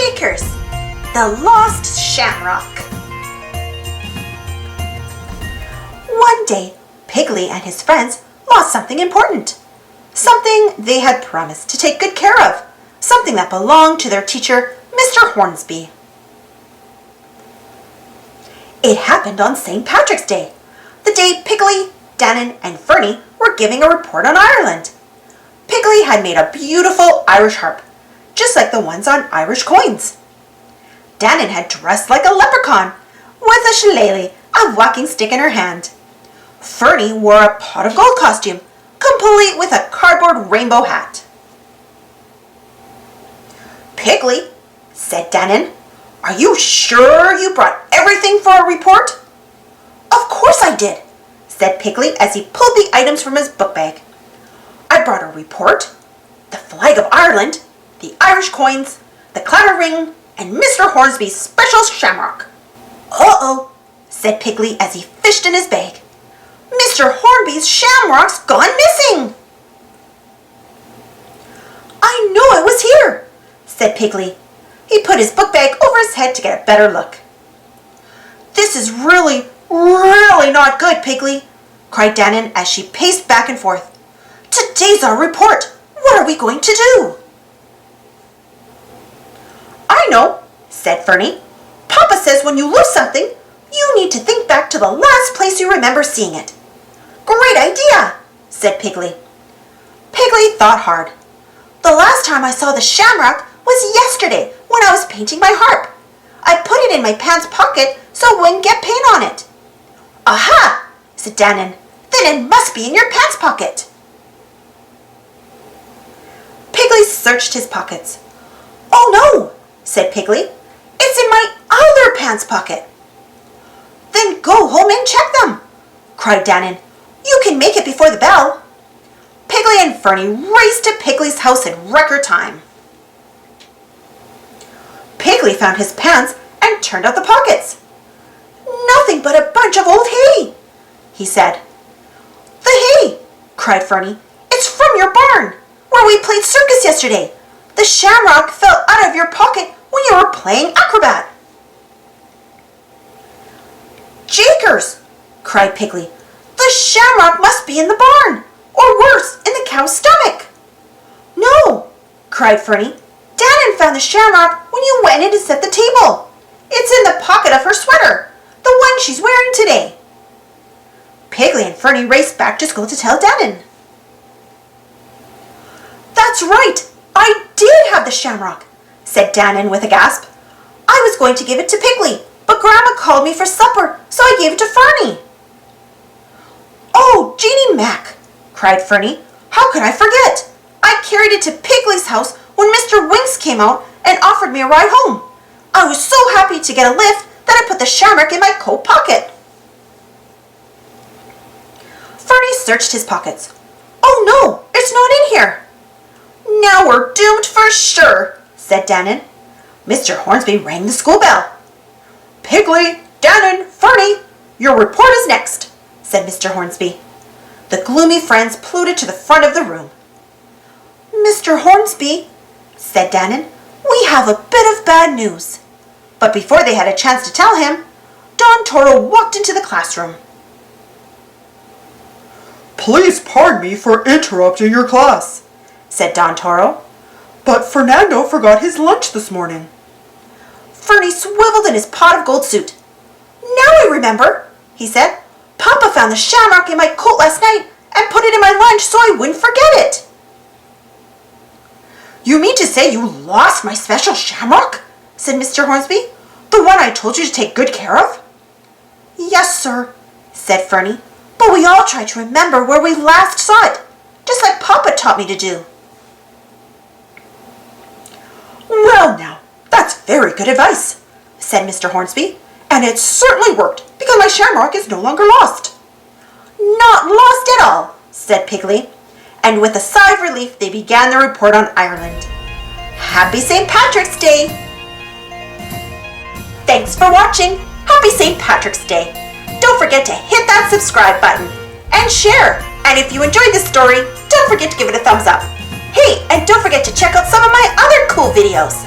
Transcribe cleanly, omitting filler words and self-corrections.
Shakers, the Lost Shamrock. One day, Piggly and his friends lost something important. Something they had promised to take good care of. Something that belonged to their teacher, Mr. Hornsby. It happened on St. Patrick's Day, the day Piggly, Dannon, and Fernie were giving a report on Ireland. Piggly had made a beautiful Irish harp, just like the ones on Irish coins. Dannon had dressed like a leprechaun, with a shillelagh, a walking stick in her hand. Fernie wore a pot of gold costume, complete with a cardboard rainbow hat. "Piggly," said Dannon, "are you sure you brought everything for a report?" "Of course I did," said Piggly as he pulled the items from his book bag. "I brought a report, the flag of Ireland, the Irish coins, the clatter ring, and Mr. Hornsby's special shamrock." "Uh-oh," said Piggly as he fished in his bag. "Mr. Hornsby's shamrock's gone missing." "I know it was here," said Piggly. He put his book bag over his head to get a better look. "This is really not good, Piggly," cried Dannon as she paced back and forth. "Today's our report. What are we going to do?" "I know," said Fernie. "Papa says when you lose something, you need to think back to the last place you remember seeing it." "Great idea," said Piggly. Piggly thought hard. "The last time I saw the shamrock was yesterday when I was painting my harp. I put it in my pants pocket so it wouldn't get paint on it." "Aha!" said Dannon. "Then it must be in your pants pocket." Piggly searched his pockets. "Oh no," said Piggly. "It's in my other pants pocket." "Then go home and check them," cried Dannon. "You can make it before the bell." Piggly and Fernie raced to Piggly's house in record time. Piggly found his pants and turned out the pockets. "Nothing but a bunch of old hay," he said. "The hay!" cried Fernie. "It's from your barn, where we played circus yesterday. The shamrock fell out of your pocket when you were playing acrobat." "Jakers!" cried Piggly. "The shamrock must be in the barn, or worse, in the cow's stomach." "No," cried Fernie. "Dannon found the shamrock when you went in to set the table. It's in the pocket of her sweater, the one she's wearing today." Piggly and Fernie raced back to school to tell Dannon. "That's right, I did have the shamrock," said Dannon with a gasp. "I was going to give it to Piggly, but Grandma called me for supper, so I gave it to Fernie." "Oh, Jeannie Mac," cried Fernie. "How could I forget? I carried it to Piggly's house when Mr. Winks came out and offered me a ride home. I was so happy to get a lift that I put the shamrock in my coat pocket." Fernie searched his pockets. "Oh no, it's not in here." "Now we're doomed for sure," said Dannon. Mr. Hornsby rang the school bell. "Piggly, Dannon, Fernie, your report is next," said Mr. Hornsby. The gloomy friends plooted to the front of the room. "Mr. Hornsby," said Dannon, "we have a bit of bad news." But before they had a chance to tell him, Don Toro walked into the classroom. "Please pardon me for interrupting your class," said Don Toro. "but Fernando forgot his lunch this morning." Fernie swiveled in his pot of gold suit. "Now I remember," he said. "Papa found the shamrock in my coat last night and put it in my lunch so I wouldn't forget it." "You mean to say you lost my special shamrock?" said Mr. Hornsby. "The one I told you to take good care of?" "Yes, sir," said Fernie. "But we all try to remember where we last saw it, just like Papa taught me to do." "Well now, that's very good advice," said Mr. Hornsby. "And it certainly worked, because my shamrock is no longer lost." "Not lost at all," said Piggly. And with a sigh of relief, they began their report on Ireland. Happy St. Patrick's Day! Thanks for watching. Happy St. Patrick's Day. Don't forget to hit that subscribe button and share. And if you enjoyed this story, don't forget to give it a thumbs up. Hey, and don't forget to check out some of my other cool videos.